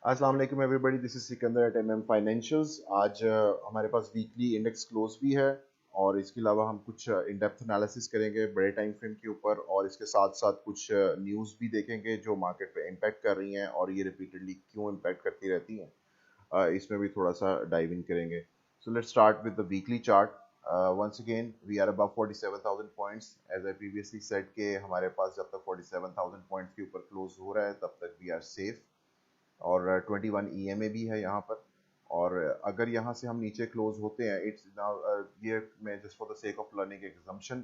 अस्सलाम वालेकुम everybody, this is Sikandar at MM Financials. आज हमारे पास वीकली इंडेक्स क्लोज भी है और इसके अलावा हम कुछ इन डेप्थ एनालिसिस करेंगे बड़े टाइम फ्रेम के ऊपर, और इसके साथ साथ कुछ न्यूज़ भी देखेंगे जो मार्केट पे इम्पैक्ट कर रही हैं और ये रिपीटेडली क्यों इम्पैक्ट करती रहती हैं। इसमें भी थोड़ा सा डाइव इन करेंगे। So let's start with the weekly chart. Once again we are above 47,000 points. As I previously said के हमारे पास जब तक 47,000 पॉइंट्स के ऊपर क्लोज हो रहा है तब तक वी आर सेफ। और 21 ईएमए भी है यहाँ पर। और अगर यहाँ से हम नीचे क्लोज होते हैं, इट्स नाउ ये मैं just for the sake of learning एक एग्जम्पशन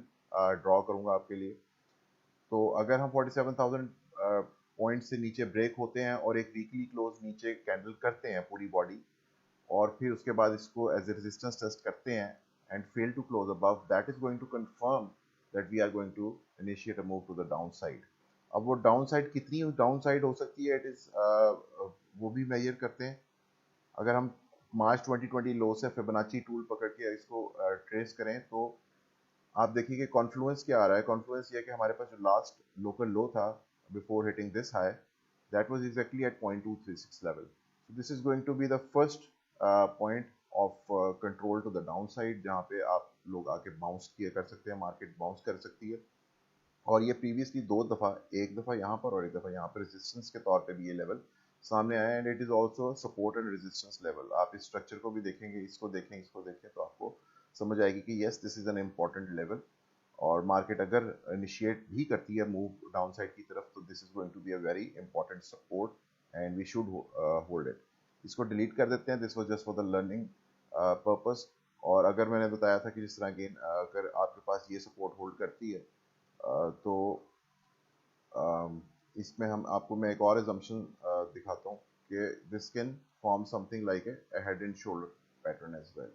ड्रॉ करूँगा आपके लिए। तो अगर हम 47,000 पॉइंट से नीचे ब्रेक होते हैं और एक वीकली क्लोज नीचे कैंडल करते हैं पूरी बॉडी, और फिर उसके बाद इसको एज ए रेजिस्टेंस टेस्ट करते हैं and fail to close above, that is going to confirm that we are going to initiate a move to the down side. अब वो डाउन साइड कितनी डाउन साइड हो सकती है, इट इज वो भी मेजर करते हैं। अगर हम मार्च 2020 लो से फिबोनाची टूल पकड़ के इसको ट्रेस करें तो आप देखिए कि कॉन्फ्लुएंस क्या आ रहा है। कॉन्फ्लुएंस ये है कि हमारे पास जो लास्ट लोकल लो था before hitting this high, that was exactly at 0.236 level. So this is going to be the first point of control to the down side, जहाँ पे आप लोग आके बाउंस किया कर सकते हैं, मार्केट बाउंस कर सकती है। और ये प्रीवियसली दो दफ़ा, एक दफ़ा यहाँ पर और एक दफ़ा यहाँ पर रेजिस्टेंस के तौर पे भी ये लेवल सामने आया, and it is also support and resistance level. आप इस स्ट्रक्चर को भी देखेंगे, इसको देखें तो आपको समझ आएगी कि yes, this is an important level. और मार्केट अगर इनिशिएट भी करती है मूव डाउन साइड की तरफ तो this is going to be a very important support and we should hold it. इसको डिलीट कर देते हैं, this was just for the learning purpose. और अगर मैंने बताया था कि जिस तरह अगेन अगर आपके पास ये सपोर्ट होल्ड करती है तो इसमें हम आपको मैं एक और assumption दिखाता हूँ कि this can form something like a head and shoulder pattern as well,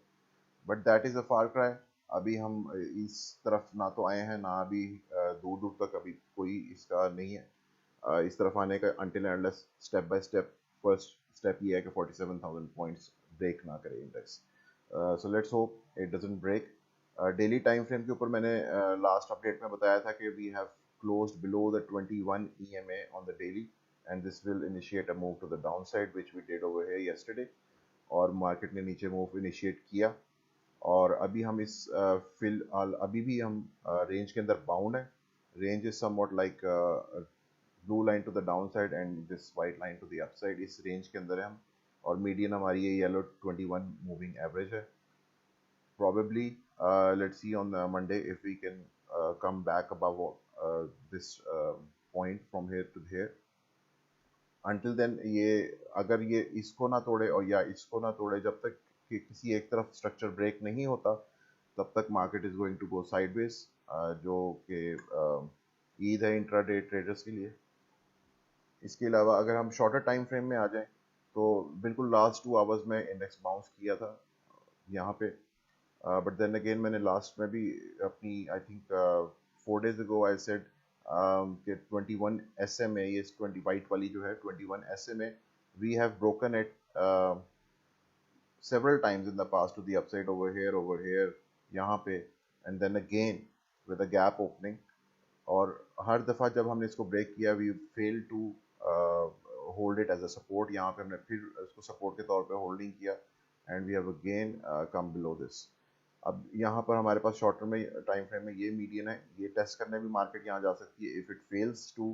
but that is a far cry. अभी हम इस तरफ ना तो आए हैं, ना अभी दूर दूर तक अभी कोई इसका नहीं है इस तरफ आने का, until and unless step by step first step ये है कि 47,000 पॉइंट्स ब्रेक ना करे index. So let's hope it doesn't break. Daily time frame के ऊपर मैंने लास्ट अपडेट में बताया था कि we have closed below the 21 EMA on the daily, and this will initiate a move to the down side which we did over here yesterday. और market ने नीचे मूव इनिशिएट किया और अभी हम इस फिलहाल अभी भी हम रेंज के अंदर बाउंड है। Range is somewhat like blue line to the down side and this white line to the upside, इस रेंज के अंदर है हम। और मीडियन हमारी ये येलो 21 मूविंग एवरेज है। probably let's see on Monday if we can come back above this point from here to here. Until then ये अगर ये इसको ना तोड़े और या इसको ना तोड़े, जब तक कि किसी एक तरफ स्ट्रक्चर ब्रेक नहीं होता तब तक market is going to go sideways, जो कि ईद है इंट्राडे ट्रेडर्स के लिए। इसके अलावा अगर हम शॉर्टर टाइम फ्रेम में आ जाएं तो बिल्कुल लास्ट 2 आवर्स में इंडेक्स बाउंस किया था यहाँ पे, बट देन अगेन मैंने लास्ट में भी अपनी I think 4 days ago I said कि 21 SMA, ये 20 वाइट वाली जो है 21 SMA, we have broken it several times in the past to the upside over here, यहाँ पे, and then again with a gap opening। और हर दफ़ा जब हमने इसको ब्रेक किया we fail to hold it as a support. यहाँ पे हमने फिर इसको सपोर्ट के तौर पे होल्डिंग किया and we have again come below this. अब यहाँ पर हमारे पास शॉर्ट टर्म में टाइम फ्रेम में ये मीडियन है, ये टेस्ट करने भी मार्केट यहाँ जा सकती है। If it fails to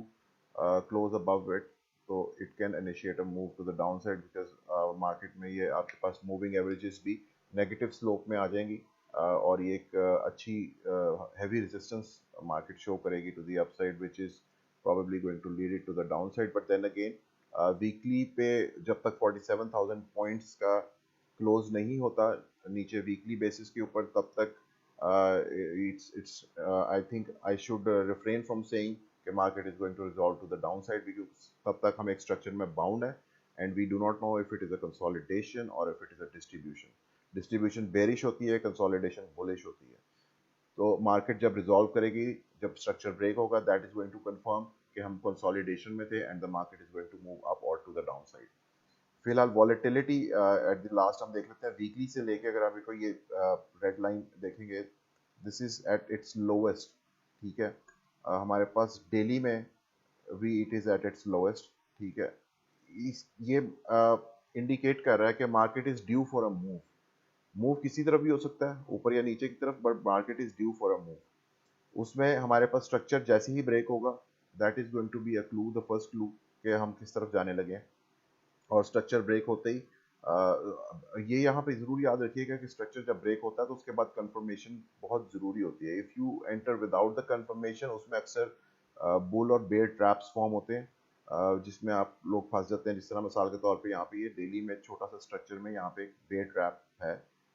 close above it तो it can initiate a move to the down side, because market में ये आपके पास मूविंग एवरेजेस भी नेगेटिव स्लोप में आ जाएंगी और ये एक अच्छी हैवी रेजिस्टेंस मार्केट शो करेगी to the upside which is probably going to lead it to the downside। but then again weekly पे जब तक 47,000 पॉइंट्स का क्लोज नहीं होता नीचे वीकली बेसिस के ऊपर, तब तक it's I think I should refrain from saying कि market is going to resolve to the down side, because तब तक हम एक स्ट्रक्चर में बाउंड है and we do not know if it is a consolidation और if it is a distribution. Distribution bearish होती है, कंसोलिडेशन बुलिश होती है। तो मार्केट जब रिजॉल्व करेगी, जब स्ट्रक्चर ब्रेक होगा, that is going to confirm कि हम कंसोलिडेशन में थे and the market is going to move up और टू द डाउन साइड। फिलहाल वॉलेटिलिटी एट द लास्ट हम देख लेते हैं वीकली से लेके। अगर आप ये रेड लाइन देखेंगे, this is at its lowest, ठीक है। हमारे पास डेली में भी it is at its lowest, ठीक है। ये इंडिकेट कर रहा है कि market is due for a move. Move किसी तरफ भी हो सकता है, ऊपर या नीचे की तरफ, but market is due for a move. उसमें हमारे पास स्ट्रक्चर जैसे ही ब्रेक होगा, that is going to be a clue, the first clue कि हम किस तरफ जाने लगे हैं। और स्ट्रक्चर ब्रेक होते ही ये यहाँ पे ज़रूर याद रखिएगा कि स्ट्रक्चर जब ब्रेक होता है तो उसके बाद कंफर्मेशन बहुत ज़रूरी होती है। If you enter without the confirmation, उसमें अक्सर बुल और बेयर ट्रैप्स फॉर्म होते हैं, जिसमें आप लोग फंस जाते हैं। जिस तरह मिसाल के तौर पे यहाँ पे ये डेली में छोटा सा स्ट्रक्चर में यहाँ पे एक बेयर ट्रैप है।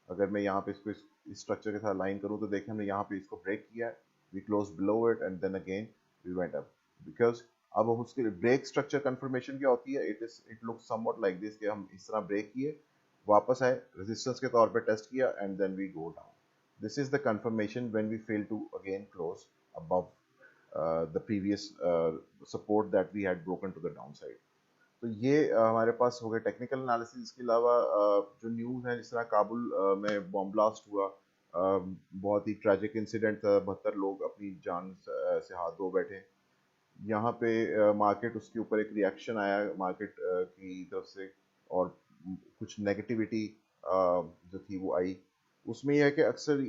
अगर मैं यहाँ पे इसको इस स्ट्रक्चर के साथ लाइन करूँ तो देखिए हमने यहाँ पे इसको ब्रेक किया है, we close below it and then again we went up, because अब उसके ब्रेक स्ट्रक्चर कंफर्मेशन क्या होती है, it looks somewhat like this कि हम इस तरह ब्रेक किए, वापस आए, रेजिस्टेंस के तौर पे टेस्ट किया and then we go down. This is the confirmation when we fail to again close above the previous support that we had broken to the down side. तो ये हमारे पास हो गए टेक्निकल एनालिसिस। इसके अलावा जो न्यूज़ है, जिस तरह काबुल में बॉम्ब ब्लास्ट हुआ, बहुत ही ट्रैजिक इंसिडेंट था, 72 लोग अपनी जान से हाथ धो बैठे। यहाँ पे मार्केट, उसके ऊपर एक रिएक्शन आया मार्केट की तरफ से, और कुछ नेगेटिविटी जो थी वो आई। उसमें यह है कि अक्सर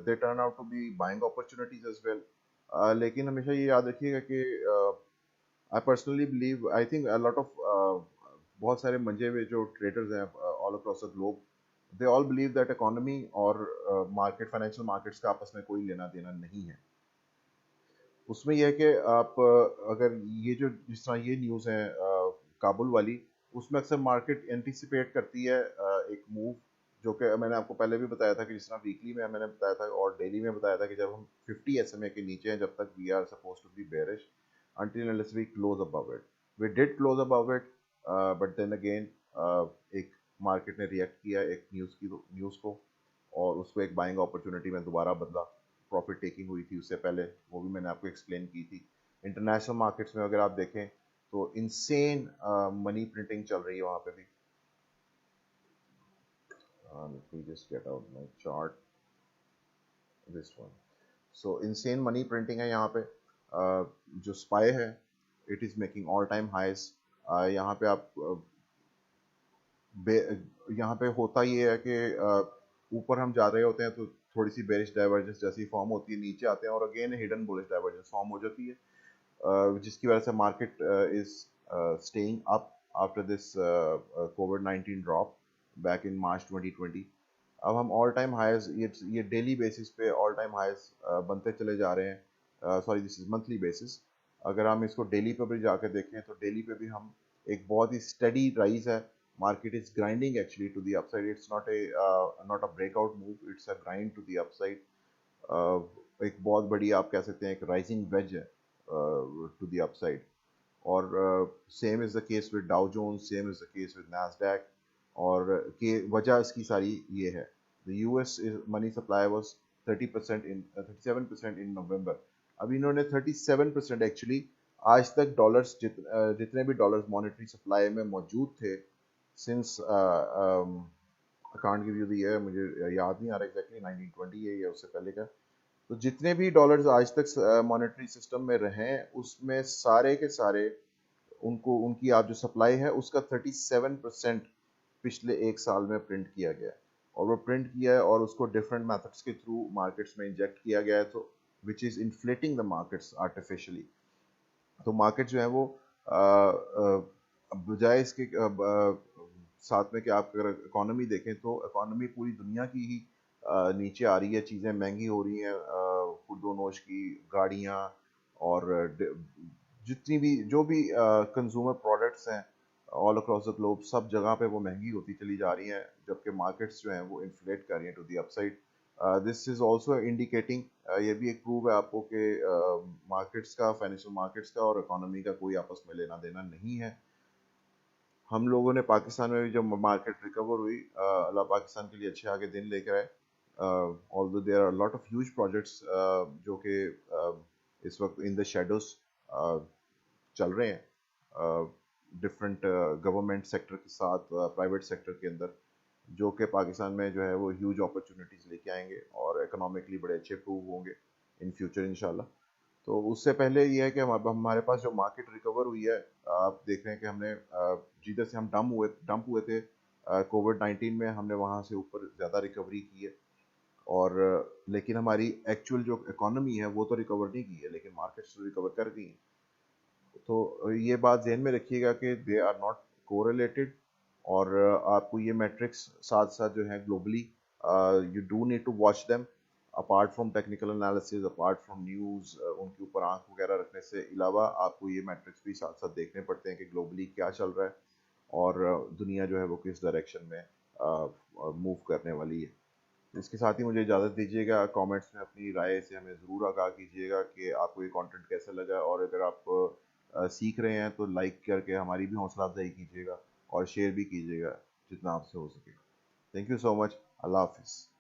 they turn out to be buying opportunities as well. लेकिन हमेशा ये याद रखिएगा कि I personally believe, I think a lot of बहुत सारे मंजे हुए जो ट्रेडर्स हैं all across the globe, they all believe that economy और मार्केट, फाइनेंशियल मार्केट्स का आपस में कोई लेना देना नहीं है। उसमें यह है कि आप अगर ये जो जिस तरह ये न्यूज़ है काबुल वाली, उसमें अक्सर मार्केट एंटिसिपेट करती है एक मूव, जो कि मैंने आपको पहले भी बताया था कि जिस तरह वीकली में मैंने बताया था और डेली में बताया था कि जब हम 50 SMA के नीचे हैं, जब तक we are suppose to be bearish until unless we close above it. We did close above it, but then again एक मार्केट ने रिएक्ट किया एक न्यूज़ को, और उसको एक बाइंग अपॉर्चुनिटी में दोबारा बदला। प्रॉफिट टेकिंग हुई थी उससे पहले, वो भी मैंने आपको एक्सप्लेन की थी। इंटरनेशनल मार्केट्स में अगर आप देखें तो इनसेन मनी प्रिंटिंग चल रही है वहाँ पे भी। Let me just get out my chart, this one. So insane money printing है यहाँ पे। जो स्पाई है, it is making all time highs. यहाँ पे आप यहाँ पे होता ये है कि ऊपर हम जा रहे होते हैं तो थोड़ी सी बेरिश डाइवर्जेंस जैसी फॉर्म होती है, नीचे आते हैं और again hidden bullish divergence form हो जाती है, जिसकी वजह से market is staying up after this कोविड-19 ड्रॉप बैक इन मार्च 2020। अब हम ऑल टाइम हाइज, ये डेली बेसिस पे ऑल टाइम हाइज बनते चले जा रहे हैं। Sorry, this is monthly basis. अगर हम इसको डेली पे भी जाके देखें तो डेली पे भी हम एक बहुत ही स्टडी राइज है। Market is grinding actually to the upside, it's not a breakout move, it's a grind to the upside. एक बहुत बड़ी, आप कह सकते हैं, एक राइजिंग वेज है टू द अपसाइड। और same is the case with Dow Jones, same is the case with Nasdaq. और के वजह इसकी सारी ये है, the US money supply was 30% in 37% इन नवंबर। अब इन्होंने 37% एक्चुअली आज तक डॉलर्स जितने भी डॉलर्स मॉनेटरी सप्लाई में मौजूद थे since I can't give you the year, मुझे याद नहीं आ रहा एग्जैक्टली, 1920 है या उससे पहले का। तो जितने भी डॉलर्स आज तक मॉनेटरी सिस्टम में रहे हैं, उसमें सारे के सारे उनको, उनकी आप जो सप्लाई है उसका 37% पिछले एक साल में प्रिंट किया गया है। और वो प्रिंट किया है और उसको डिफरेंट मेथड्स के थ्रू मार्केट्स में इंजेक्ट किया गया है, तो which is inflating the markets artificially. तो मार्केट जो है वो बजाय इसके साथ में कि आप अगर इकोनॉमी देखें तो इकोनॉमी पूरी दुनिया की ही नीचे आ रही है, चीज़ें महंगी हो रही हैं, खुर्दोनोश की गाड़ियाँ और जितनी भी जो भी कंज्यूमर प्रोडक्ट्स हैं ऑल अक्रॉस द ग्लोब, सब जगह पे वो महंगी होती चली जा रही हैं, जबकि मार्केट्स जो हैं वो इन्फ्लेट कर रही हैं to the upside. This is also indicating, ये भी एक प्रूव है आपको कि मार्केट्स का, फाइनेंशियल मार्केट्स का और इकोनॉमी का कोई आपस में लेना देना नहीं है। हम लोगों ने पाकिस्तान में भी जब मार्केट रिकवर हुई, अल्लाह पाकिस्तान के लिए अच्छे आगे दिन लेकर आए। Although there are lot of huge projects जो कि इस वक्त इन द शेडोज चल रहे हैं डिफरेंट गवर्नमेंट सेक्टर के साथ, प्राइवेट सेक्टर के अंदर, जो कि पाकिस्तान में जो है वो ह्यूज अपॉर्चुनिटीज़ लेके आएंगे और इकोनॉमिकली बड़े अच्छे प्रूव होंगे इन फ्यूचर इंशाल्लाह। तो उससे पहले ये है कि हमारे पास जो मार्केट रिकवर हुई है, आप देख रहे हैं कि हमने जिधर से हम डंप हुए थे कोविड 19 में, हमने वहाँ से ऊपर ज़्यादा रिकवरी की है। और लेकिन हमारी एक्चुअल जो इकोनॉमी है वो तो रिकवर नहीं की है, लेकिन मार्केट्स तो रिकवर कर गई हैं। तो ये बात ज़हन में रखिएगा कि दे आर नॉट कोरिलेटेड। और आपको ये मैट्रिक्स साथ साथ जो है globally, you do need to watch them apart from technical analysis, apart from news, उनके ऊपर आंख वगैरह रखने से अलावा आपको ये मैट्रिक्स भी साथ साथ देखने पड़ते हैं कि ग्लोबली क्या चल रहा है और दुनिया जो है वो किस डायरेक्शन में मूव करने वाली है। इसके साथ ही मुझे इजाज़त दीजिएगा। कमेंट्स में अपनी राय से हमें ज़रूर आगाह कीजिएगा कि आपको ये कंटेंट कैसा लगा, और अगर आप सीख रहे हैं तो लाइक करके हमारी भी हौसला अफजाई कीजिएगा और शेयर भी कीजिएगा जितना आपसे हो सके। Thank you so much. अल्लाह हाफिज़।